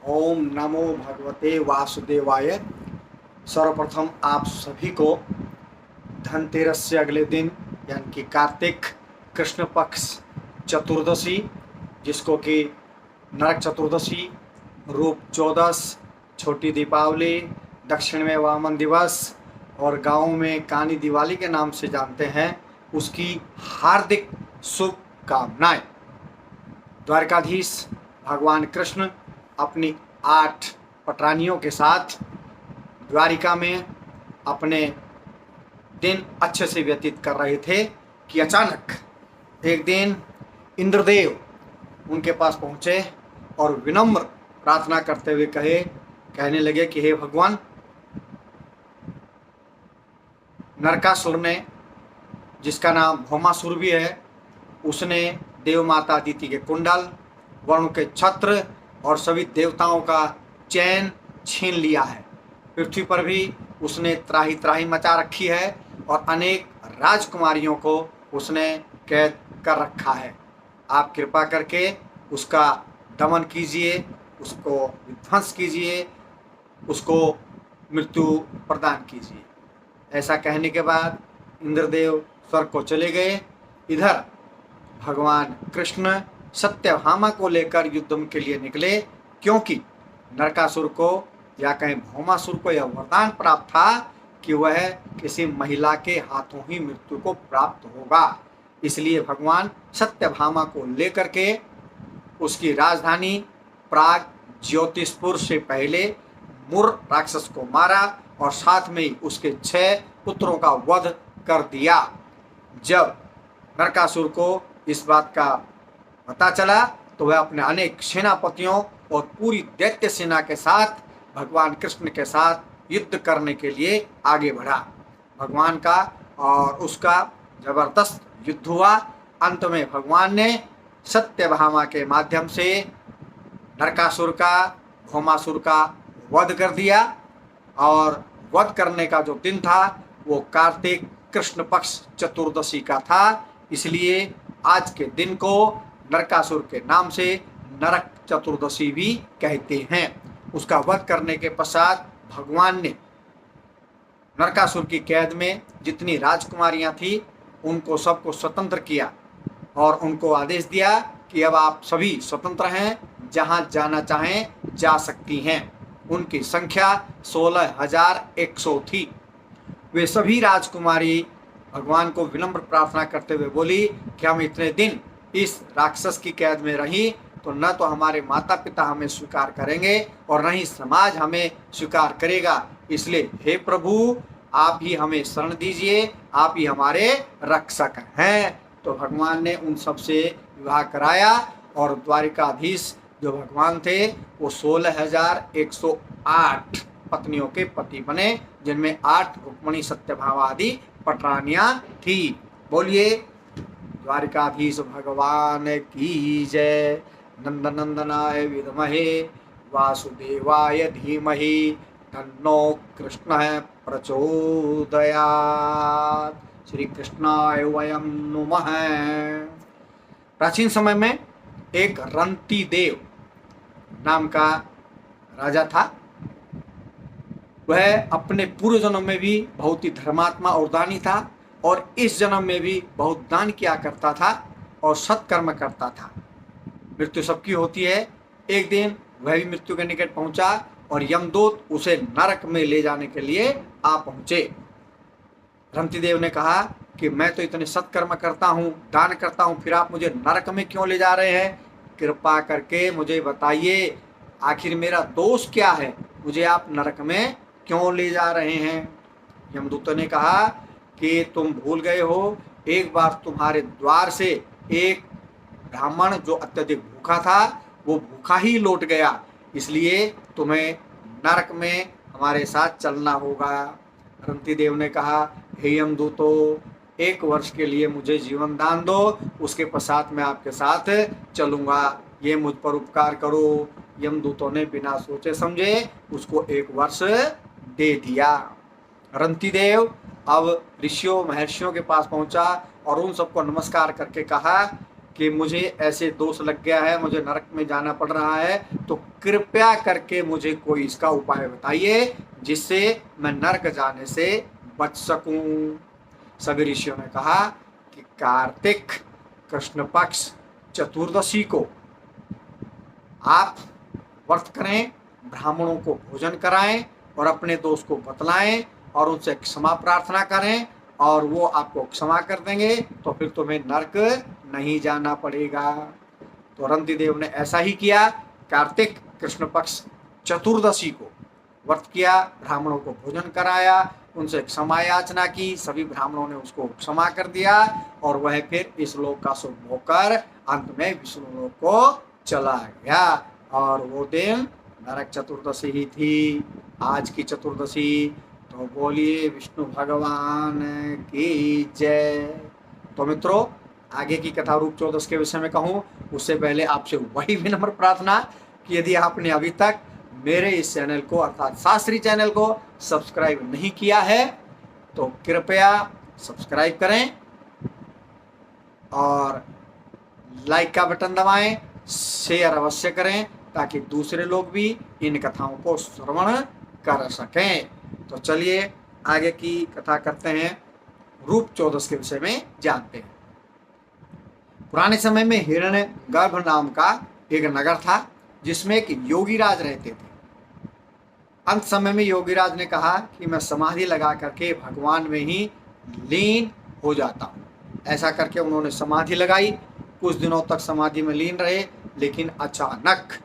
ओम नमो भगवते वासुदेवाय। सर्वप्रथम आप सभी को धनतेरस से अगले दिन यानी कि कार्तिक कृष्ण पक्ष चतुर्दशी, जिसको कि नरक चतुर्दशी, रूप चौदस, छोटी दीपावली, दक्षिण में वामन दिवस और गाँव में कानी दिवाली के नाम से जानते हैं, उसकी हार्दिक शुभकामनाएं। द्वारकाधीश भगवान कृष्ण अपनी 8 पटरानियों के साथ द्वारिका में अपने दिन अच्छे से व्यतीत कर रहे थे कि अचानक एक दिन इंद्रदेव उनके पास पहुँचे और विनम्र प्रार्थना करते हुए कहने लगे कि हे भगवान, नरकासुर ने, जिसका नाम भौमासुर भी है, उसने देव माता अदिति के कुंडल, वरुण के छत्र और सभी देवताओं का चैन छीन लिया है। पृथ्वी पर भी उसने त्राही त्राही मचा रखी है और अनेक राजकुमारियों को उसने कैद कर रखा है। आप कृपा करके उसका दमन कीजिए, उसको विध्वंस कीजिए, उसको मृत्यु प्रदान कीजिए। ऐसा कहने के बाद इंद्रदेव स्वर्ग को चले गए। इधर भगवान कृष्ण सत्यभामा को लेकर युद्ध के लिए निकले, क्योंकि नरकासुर को या कहीं भौमासुर को यह वरदान प्राप्त था कि वह किसी महिला के हाथों ही मृत्यु को प्राप्त होगा। इसलिए भगवान सत्यभामा को लेकर के उसकी राजधानी प्राग ज्योतिषपुर से पहले मुर राक्षस को मारा और साथ में ही उसके 6 पुत्रों का वध कर दिया। जब नरकासुर को इस बात का पता चला तो वह अपने अनेक सेनापतियों और पूरी दैत्य सेना के साथ भगवान कृष्ण के साथ युद्ध करने के लिए आगे बढ़ा। भगवान का और उसका जबरदस्त युद्ध हुआ। अंत में भगवान ने सत्यभामा के माध्यम से नरकासुर का, भौमासुर का वध कर दिया। और वध करने का जो दिन था वो कार्तिक कृष्ण पक्ष चतुर्दशी का था। इसलिए आज के दिन को नरकासुर के नाम से नरक चतुर्दशी भी कहते हैं। उसका वध करने के पश्चात भगवान ने नरकासुर की कैद में जितनी राजकुमारियां थी उनको सबको स्वतंत्र किया और उनको आदेश दिया कि अब आप सभी स्वतंत्र हैं, जहां जाना चाहें जा सकती हैं। उनकी संख्या 16,100 थी। वे सभी राजकुमारी भगवान को विनम्र प्रार्थना करते हुए बोली कि हम इतने दिन इस राक्षस की कैद में रही तो न तो हमारे माता पिता हमें स्वीकार करेंगे और न ही समाज हमें स्वीकार करेगा। इसलिए हे प्रभु, आप ही हमें शरण दीजिए, आप ही हमारे रक्षक हैं। तो भगवान ने उन सब से विवाह कराया और द्वारिकाधीश जो भगवान थे वो 16,108 पत्नियों के पति बने, जिनमें 8 रुक्मणी, सत्यभामा आदि पटरानियां थी। बोलिए द्वारिकाधीश भगवान की जय। नंदनंदनाय विद्महे वासुदेवाय धीमहि तन्नो कृष्ण प्रचोदयात्। श्री कृष्णाय वयं नुमः। प्राचीन समय में एक रंती देव नाम का राजा था। वह अपने पूर्व जन्म में भी बहुत ही धर्मात्मा और दानी था और इस जन्म में भी बहुत दान किया करता था और सत्कर्म करता था। मृत्यु सबकी होती है। एक दिन वह भी मृत्यु के निकट पहुंचा और यमदूत उसे नरक में ले जाने के लिए आ पहुंचे। रंतीदेव ने कहा कि मैं तो इतने सत्कर्म करता हूं, दान करता हूं, फिर आप मुझे नरक में क्यों ले जा रहे हैं? कृपा करके मुझे बताइए, आखिर मेरा दोष क्या है, मुझे आप नरक में क्यों ले जा रहे हैं? यमदूत ने कहा कि तुम भूल गए हो, एक बार तुम्हारे द्वार से एक ब्राह्मण जो अत्यधिक भूखा था वो भूखा ही लौट गया, इसलिए तुम्हें नरक में हमारे साथ चलना होगा। रंतीदेव ने कहा, हे यमदूतो, 1 वर्ष के लिए मुझे जीवन दान दो, उसके पश्चात मैं आपके साथ चलूँगा, ये मुझ पर उपकार करो। यमदूतों ने बिना सोचे समझे उसको 1 वर्ष दे दिया। रंतीदेव अब ऋषियों महर्षियों के पास पहुंचा और उन सबको नमस्कार करके कहा कि मुझे ऐसे दोष लग गया है, मुझे नरक में जाना पड़ रहा है, तो कृपया करके मुझे कोई इसका उपाय बताइए जिससे मैं नरक जाने से बच सकूं। सभी ऋषियों ने कहा कि कार्तिक कृष्ण पक्ष चतुर्दशी को आप व्रत करें, ब्राह्मणों को भोजन कराएं और अपने दोष को बतलाएं और उनसे क्षमा प्रार्थना करें और वो आपको क्षमा कर देंगे, तो फिर तुम्हें नरक नहीं जाना पड़ेगा। तो रंतिदेव ने ऐसा ही किया। कार्तिक कृष्ण पक्ष चतुर्दशी को व्रत किया, ब्राह्मणों को भोजन कराया, उनसे क्षमा याचना की, सभी ब्राह्मणों ने उसको क्षमा कर दिया और वह फिर इस लोक का सुख होकर अंत में विष्णु लोक को चला गया। और वो दिन नरक चतुर्दशी ही थी, आज की चतुर्दशी। तो बोलिए विष्णु भगवान की जय। तो मित्रों, आगे की कथा रूप चौदस के विषय में कहूँ उससे पहले आपसे वही विनम्र प्रार्थना कि यदि आपने अभी तक मेरे इस चैनल को अर्थात शास्त्री चैनल को सब्सक्राइब नहीं किया है तो कृपया सब्सक्राइब करें और लाइक का बटन दबाएं, शेयर अवश्य करें ताकि दूसरे लोग भी इन कथाओं को श्रवण कर सकें। तो चलिए आगे की कथा करते हैं, रूप चौदस के विषय में जानते हैं। पुराने समय में हिरण्यगर्भ नाम का एक नगर था जिसमें एक योगीराज रहते थे। अंत समय में योगीराज ने कहा कि मैं समाधि लगा करके भगवान में ही लीन हो जाता हूँ। ऐसा करके उन्होंने समाधि लगाई, कुछ दिनों तक समाधि में लीन रहे, लेकिन अचानक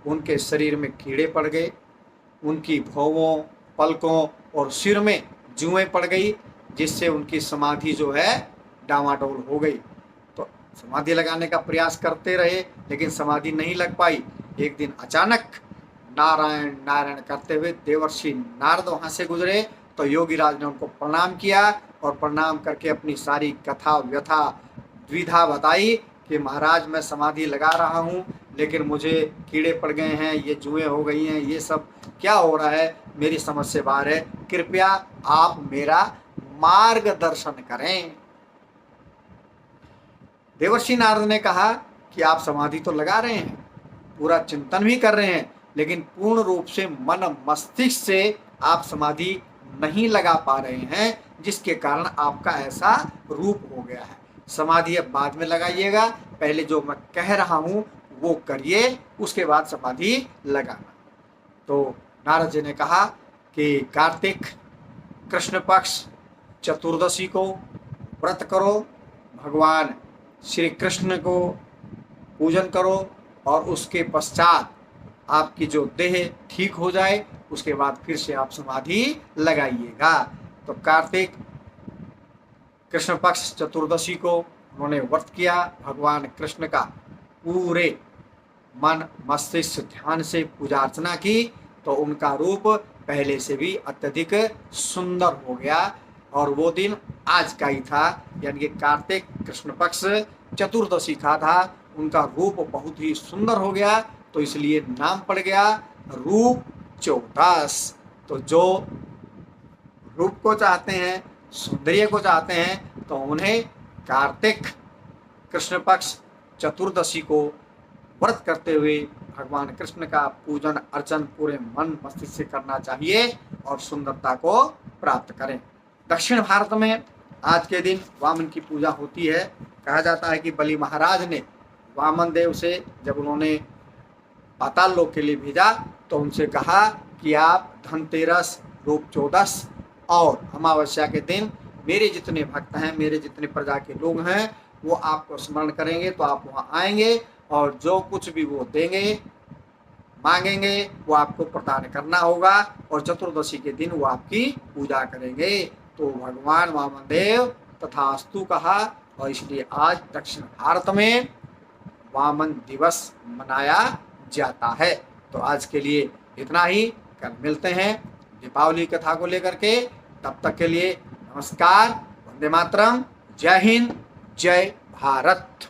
उनके शरीर में कीड़े पड़ गए, उनकी भौंवों, पलकों और सिर में जुएं पड़ गई, जिससे उनकी समाधि जो है डामाडोल हो गई। तो समाधि लगाने का प्रयास करते रहे लेकिन समाधि नहीं लग पाई। एक दिन अचानक नारायण नारायण करते हुए देवर्षि नारद वहां से गुजरे, तो योगीराज ने उनको प्रणाम किया और प्रणाम करके अपनी सारी कथा व्यथा द्विधा बताई कि महाराज मैं समाधि लगा रहा हूँ लेकिन मुझे कीड़े पड़ गए हैं, ये जुएं हो गई हैं, ये सब क्या हो रहा है, मेरी समझ से बाहर है, कृपया आप मेरा मार्गदर्शन करें। देवर्षि नारद ने कहा कि आप समाधि तो लगा रहे हैं, पूरा चिंतन भी कर रहे हैं, लेकिन पूर्ण रूप से मन मस्तिष्क से आप समाधि नहीं लगा पा रहे हैं, जिसके कारण आपका ऐसा रूप हो गया है। समाधि अब बाद में लगाइएगा, पहले जो मैं कह रहा हूं वो करिए, उसके बाद समाधि लगाना। तो नारद जी ने कहा कि कार्तिक कृष्ण पक्ष चतुर्दशी को व्रत करो, भगवान श्री कृष्ण को पूजन करो और उसके पश्चात आपकी जो देह ठीक हो जाए उसके बाद फिर से आप समाधि लगाइएगा। तो कार्तिक कृष्ण पक्ष चतुर्दशी को उन्होंने व्रत किया, भगवान कृष्ण का पूरे मन मस्तिष्क ध्यान से पूजा अर्चना की, तो उनका रूप पहले से भी अत्यधिक सुंदर हो गया और वो दिन आज का ही था, यानी कि कार्तिक कृष्ण पक्ष चतुर्दशी का था। उनका रूप बहुत ही सुंदर हो गया, तो इसलिए नाम पड़ गया रूप चौदस। तो जो रूप को चाहते हैं, सौंदर्य को चाहते हैं, तो उन्हें कार्तिक कृष्ण पक्ष चतुर्दशी को व्रत करते हुए भगवान कृष्ण का पूजन अर्चन पूरे मन मस्तिष्क से करना चाहिए और सुंदरता को प्राप्त करें। दक्षिण भारत में आज के दिन वामन की पूजा होती है। कहा जाता है कि बलि महाराज ने वामन देव से जब उन्होंने पाताल लोक के लिए भेजा तो उनसे कहा कि आप धनतेरस, रूप चौदस और अमावस्या के दिन मेरे जितने भक्त हैं, मेरे जितने प्रजा के लोग हैं, वो आपको स्मरण करेंगे तो आप वहाँ आएंगे और जो कुछ भी वो देंगे मांगेंगे वो आपको प्रदान करना होगा और चतुर्दशी के दिन वो आपकी पूजा करेंगे। तो भगवान वामन देव तथास्तु कहा और इसलिए आज दक्षिण भारत में वामन दिवस मनाया जाता है। तो आज के लिए इतना ही, कल मिलते हैं दीपावली कथा को लेकर के। तब तक के लिए नमस्कार, वंदे मातरम, जय हिंद, जय भारत।